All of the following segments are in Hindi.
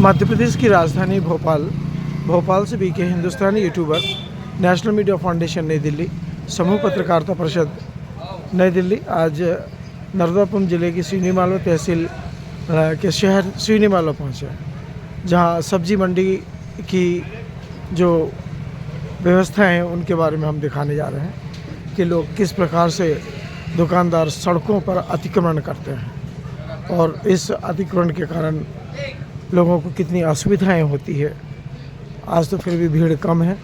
मध्य प्रदेश की राजधानी भोपाल से बीके हिंदुस्तानी यूट्यूबर, नेशनल मीडिया फाउंडेशन नई दिल्ली, समूह पत्रकारिता परिषद नई दिल्ली आज नर्मदापुरम जिले की सिवनी मालवा तहसील के शहर सिवनी मालवा पहुँचे, जहाँ सब्जी मंडी की जो व्यवस्था है उनके बारे में हम दिखाने जा रहे हैं कि लोग किस प्रकार से दुकानदार सड़कों पर अतिक्रमण करते हैं और इस अतिक्रमण के कारण लोगों को कितनी असुविधाएं होती है। आज तो फिर भी भीड़ कम है,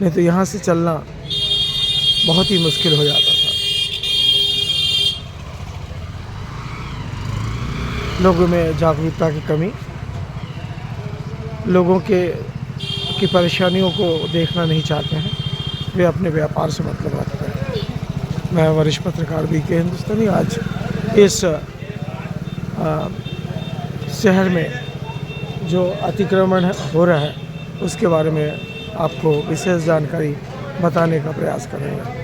नहीं तो यहाँ से चलना बहुत ही मुश्किल हो जाता था। लोगों में जागरूकता की कमी, लोगों की परेशानियों को देखना नहीं चाहते हैं, वे अपने व्यापार से मतलब रखते हैं। मैं वरिष्ठ पत्रकार बीके हिंदुस्तानी आज इस शहर में जो अतिक्रमण हो रहा है उसके बारे में आपको विशेष जानकारी बताने का प्रयास करेंगे।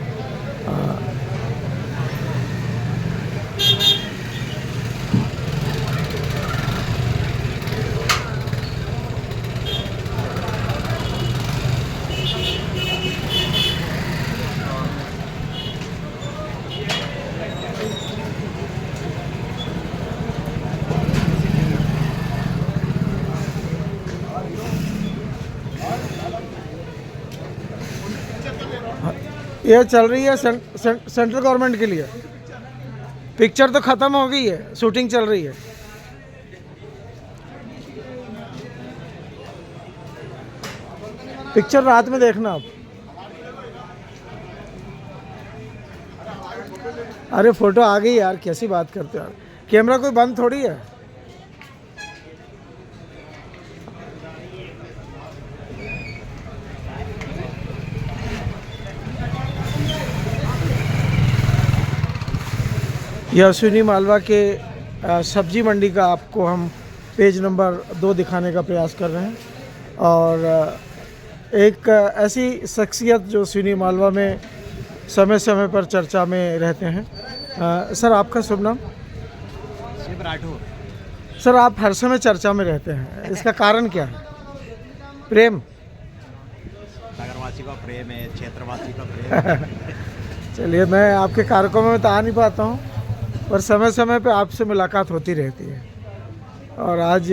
ये चल रही है सेंट्रल गवर्नमेंट के लिए। पिक्चर तो ख़त्म हो गई है, शूटिंग चल रही है। पिक्चर रात में देखना आप। अरे फोटो आ गई यार, कैसी बात करते हो यार, कैमरा कोई बंद थोड़ी है। यह सिवनी मालवा के सब्जी मंडी का आपको हम पेज नंबर 2 दिखाने का प्रयास कर रहे हैं। और एक ऐसी शख्सियत जो सिवनी मालवा में समय समय पर चर्चा में रहते हैं। सर आपका शुभ नाम? शिव राठौर। सर आप हर समय चर्चा में रहते हैं, इसका कारण क्या है? प्रेम? नगरवासी का प्रेम है, क्षेत्रवासी का प्रेम है। चलिए, मैं आपके कार्यक्रमों में तो आ नहीं पाता हूँ, पर समय समय पे आपसे मुलाकात होती रहती है। और आज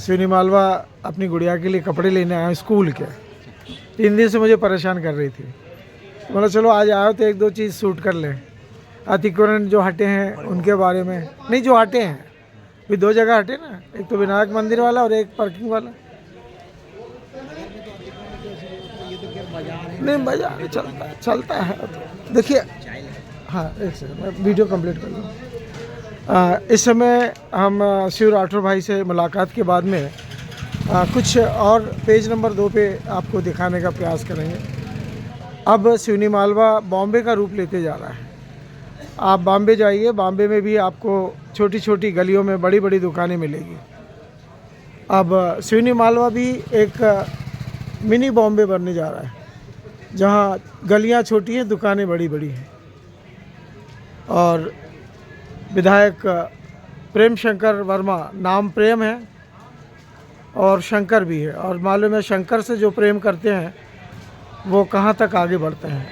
सिवनी मालवा अपनी गुड़िया के लिए कपड़े लेने आया स्कूल के। 3 दिन से मुझे परेशान कर रही थी, बोला चलो आज आयो तो 1-2 चीज़ शूट कर लें। अतिक्रमण जो हटे हैं उनके बारे में, नहीं जो हटे हैं भी 2 जगह हटे ना, एक तो विनायक मंदिर वाला और एक पार्किंग वाला। नहीं बाजार चलता है। देखिए, हाँ एक सेकंड मैं वीडियो कंप्लीट कर लूँ। इस समय हम शिव राठौर भाई से मुलाकात के बाद में कुछ और पेज नंबर 2 पे आपको दिखाने का प्रयास करेंगे। अब सिवनी मालवा बॉम्बे का रूप लेते जा रहा है। आप बॉम्बे जाइए, बॉम्बे में भी आपको छोटी छोटी गलियों में बड़ी बड़ी दुकानें मिलेगी। अब सिवनी मालवा भी एक मिनी बॉम्बे बनने जा रहा है, जहाँ गलियाँ छोटी हैं, दुकानें बड़ी बड़ी हैं। और विधायक प्रेम शंकर वर्मा, नाम प्रेम है और शंकर भी है, और मालूम है शंकर से जो प्रेम करते हैं वो कहाँ तक आगे बढ़ते हैं।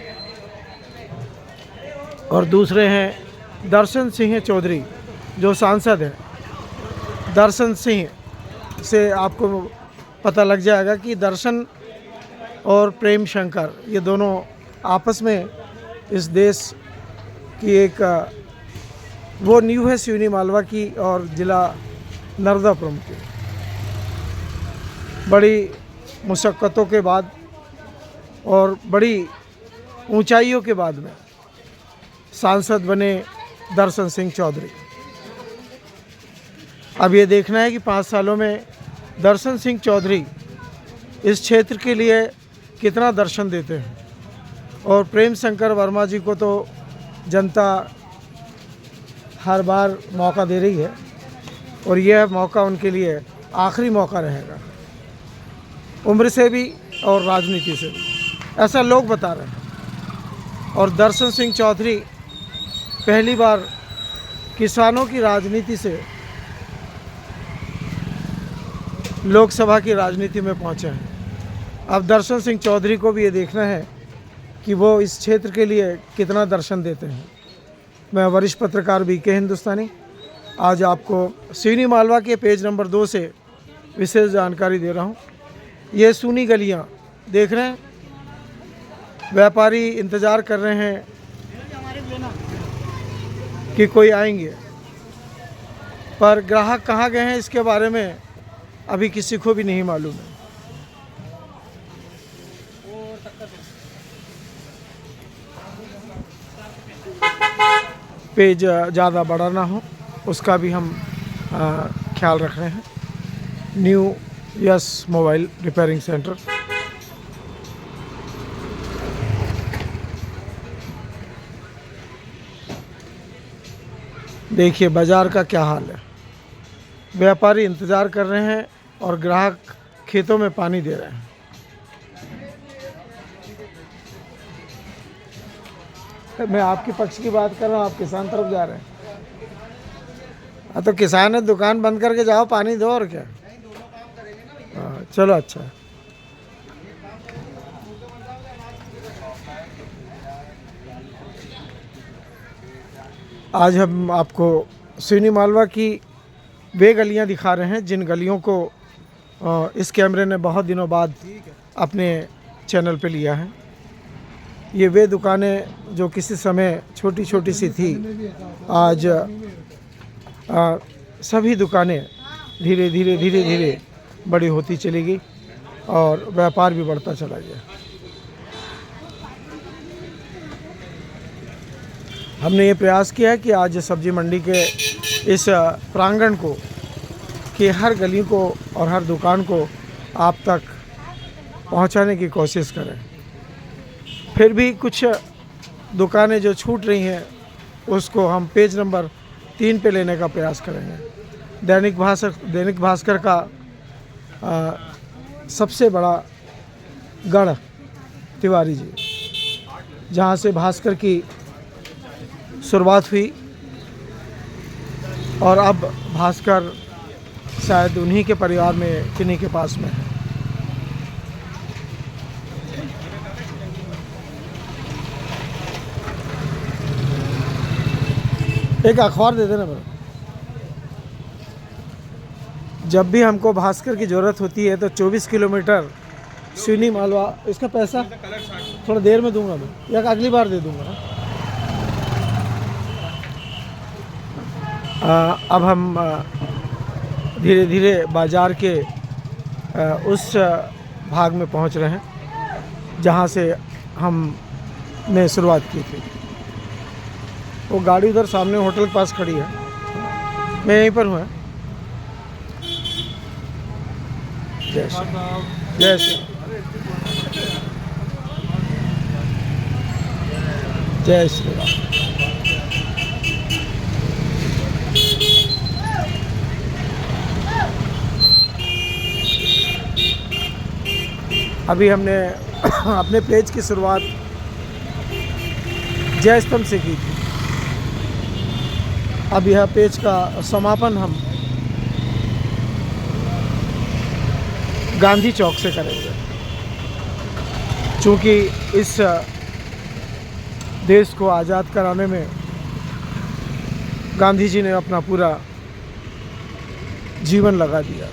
और दूसरे हैं दर्शन सिंह चौधरी जो सांसद हैं। दर्शन सिंह से आपको पता लग जाएगा कि दर्शन और प्रेम शंकर ये दोनों आपस में इस देश की एक वो नींव है सिवनी मालवा की और ज़िला नर्मदापुरम की। बड़ी मुशक्क़तों के बाद और बड़ी ऊंचाइयों के बाद में सांसद बने दर्शन सिंह चौधरी। अब ये देखना है कि 5 सालों में दर्शन सिंह चौधरी इस क्षेत्र के लिए कितना दर्शन देते हैं। और प्रेम शंकर वर्मा जी को तो जनता हर बार मौका दे रही है और यह मौका उनके लिए आखिरी मौका रहेगा, उम्र से भी और राजनीति से भी, ऐसा लोग बता रहे हैं। और दर्शन सिंह चौधरी पहली बार किसानों की राजनीति से लोकसभा की राजनीति में पहुंचे हैं। अब दर्शन सिंह चौधरी को भी ये देखना है कि वो इस क्षेत्र के लिए कितना दर्शन देते हैं। मैं वरिष्ठ पत्रकार बीके हिंदुस्तानी आज आपको सिवनी मालवा के पेज नंबर 2 से विशेष जानकारी दे रहा हूँ। ये सूनी गलियाँ देख रहे हैं, व्यापारी इंतज़ार कर रहे हैं कि कोई आएंगे, पर ग्राहक कहाँ गए हैं इसके बारे में अभी किसी को भी नहीं मालूम है। पेज ज़्यादा बड़ा ना हो उसका भी हम ख्याल रख रहे हैं। New yes mobile repairing centre. देखिए बाज़ार का क्या हाल है, व्यापारी इंतज़ार कर रहे हैं और ग्राहक खेतों में पानी दे रहे हैं। मैं आपके पक्ष की बात कर रहा हूँ, आप किसान तरफ जा रहे हैं। हाँ तो किसान है, दुकान बंद करके जाओ, पानी दो और क्या। हाँ चलो अच्छा है। आज हम आपको सिवनी मालवा की वे गलियां दिखा रहे हैं जिन गलियों को इस कैमरे ने बहुत दिनों बाद अपने चैनल पे लिया है। ये वे दुकानें जो किसी समय छोटी छोटी सी थी, आज सभी दुकानें धीरे धीरे बड़ी होती चली गई और व्यापार भी बढ़ता चला गया। हमने ये प्रयास किया है कि आज सब्जी मंडी के इस प्रांगण को, कि हर गली को और हर दुकान को आप तक पहुंचाने की कोशिश करें। फिर भी कुछ दुकानें जो छूट रही हैं उसको हम पेज नंबर 3 पे लेने का प्रयास करेंगे। दैनिक भास्कर का सबसे बड़ा गढ़ तिवारी जी, जहाँ से भास्कर की शुरुआत हुई और अब भास्कर शायद उन्हीं के परिवार में, किन्हीं के पास में है। एक अखबार दे देना मेरा। जब भी हमको भास्कर की ज़रूरत होती है तो 24 किलोमीटर सिवनी मालवा, इसका पैसा थोड़ा देर में दूंगा मैं, या अगली बार दे दूंगा। अब हम धीरे धीरे बाज़ार के उस भाग में पहुंच रहे हैं जहां से हमने शुरुआत की थी। वो गाड़ी उधर सामने होटल के पास खड़ी है, मैं यहीं पर हूँ। जय श्री, जय श्री, जय श्री राम। अभी हमने अपने पेज की शुरुआत जय स्तंभ से की थी। अब यह पेज का समापन हम गांधी चौक से करेंगे, क्योंकि इस देश को आज़ाद कराने में गांधी जी ने अपना पूरा जीवन लगा दिया।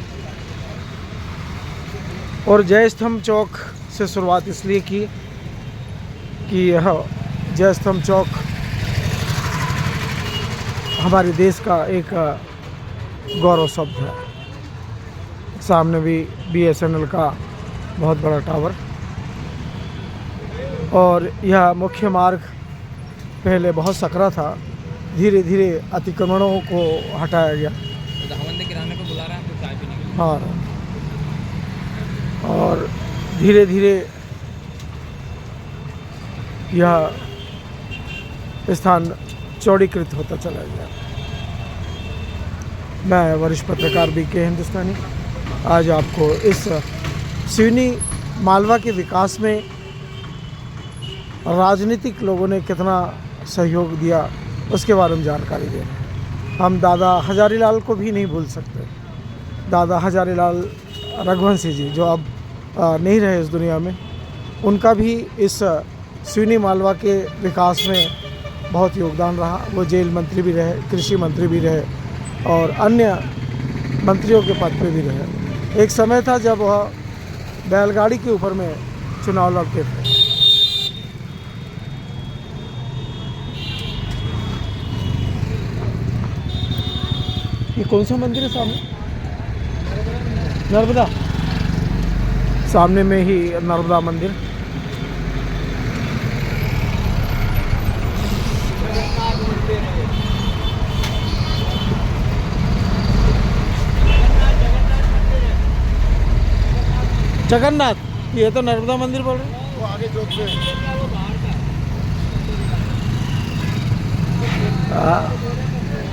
और जय स्तंभ चौक से शुरुआत इसलिए की कि यह जय स्तंभ चौक हमारे देश का एक गौरव शब्द है। सामने भी BSNL का बहुत बड़ा टावर, और यह मुख्य मार्ग पहले बहुत सकरा था, धीरे धीरे अतिक्रमणों को हटाया गया। किराने को बुला रहा है, चाय पीने के लिए। हाँ, और धीरे धीरे यह स्थान चौड़ीकृत होता चला गया। मैं वरिष्ठ पत्रकार बीके हिंदुस्तानी आज आपको इस सिवनी मालवा के विकास में राजनीतिक लोगों ने कितना सहयोग दिया उसके बारे में जानकारी दे रहे हैं। हम दादा हजारीलाल को भी नहीं भूल सकते। दादा हजारीलाल रघुवंशी जी, जो अब नहीं रहे इस दुनिया में, उनका भी इस सिवनी मालवा के विकास में बहुत योगदान रहा। वो जेल मंत्री भी रहे, कृषि मंत्री भी रहे और अन्य मंत्रियों के पद पे भी रहे। एक समय था जब वह बैलगाड़ी के ऊपर में चुनाव लड़ते थे। ये कौन सा मंदिर है सामने? नर्मदा। सामने में ही नर्मदा मंदिर। जगन्नाथ, ये तो नर्मदा मंदिर बोल रहे हैं। वो आगे जो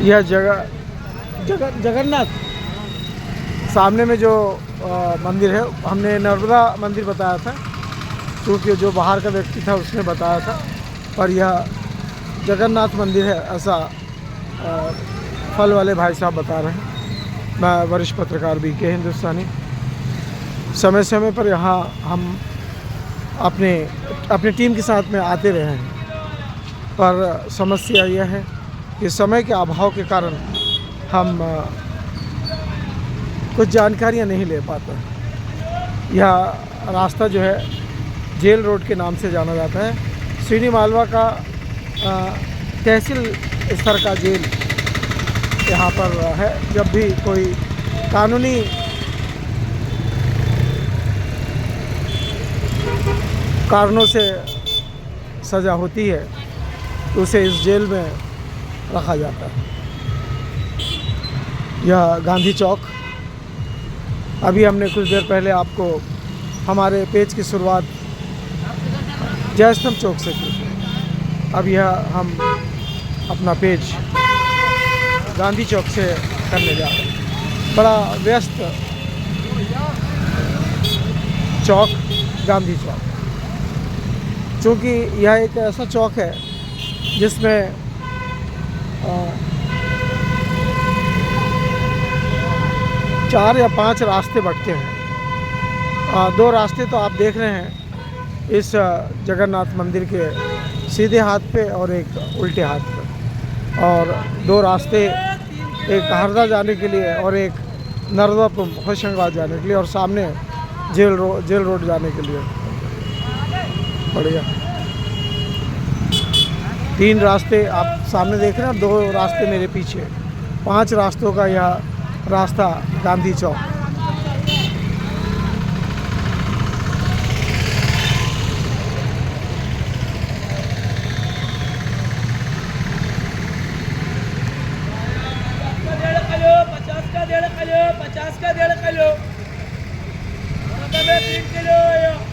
यह जगन्नाथ सामने में जो मंदिर है, हमने नर्मदा मंदिर बताया था क्योंकि जो बाहर का व्यक्ति था उसने बताया था, पर यह जगन्नाथ मंदिर है ऐसा फल वाले भाई साहब बता रहे हैं। मैं वरिष्ठ पत्रकार बीके हिंदुस्तानी। समय समय पर यहाँ हम अपने टीम के साथ में आते रहे हैं, पर समस्या यह है कि समय के अभाव के कारण हम कुछ जानकारियाँ नहीं ले पाते। यह रास्ता जो है जेल रोड के नाम से जाना जाता है। सिवनी मालवा का तहसील स्तर का जेल यहाँ पर है। जब भी कोई कानूनी कारणों से सज़ा होती है तो उसे इस जेल में रखा जाता है। यह गांधी चौक, अभी हमने कुछ देर पहले आपको हमारे पेज की शुरुआत जयस्तंभ चौक से की। अब यह हम अपना पेज गांधी चौक से करने जा रहे हैं। बड़ा व्यस्त चौक गांधी चौक, क्योंकि यह एक ऐसा चौक है जिसमें चार या पांच रास्ते बढ़ते हैं। दो रास्ते तो आप देख रहे हैं इस जगन्नाथ मंदिर के सीधे हाथ पे और एक उल्टे हाथ पे, और दो रास्ते, एक हरदा जाने के लिए और एक नर्मदापुरम होशंगाबाद जाने के लिए, और सामने जेल रोड जाने के लिए। बढ़िया, तीन रास्ते आप सामने देख रहे हैं, दो रास्ते मेरे पीछे, पांच रास्तों का यह रास्ता गांधी चौक। $50 का 1.5 किलो, 50 का 1.5 किलो, 3 किलो।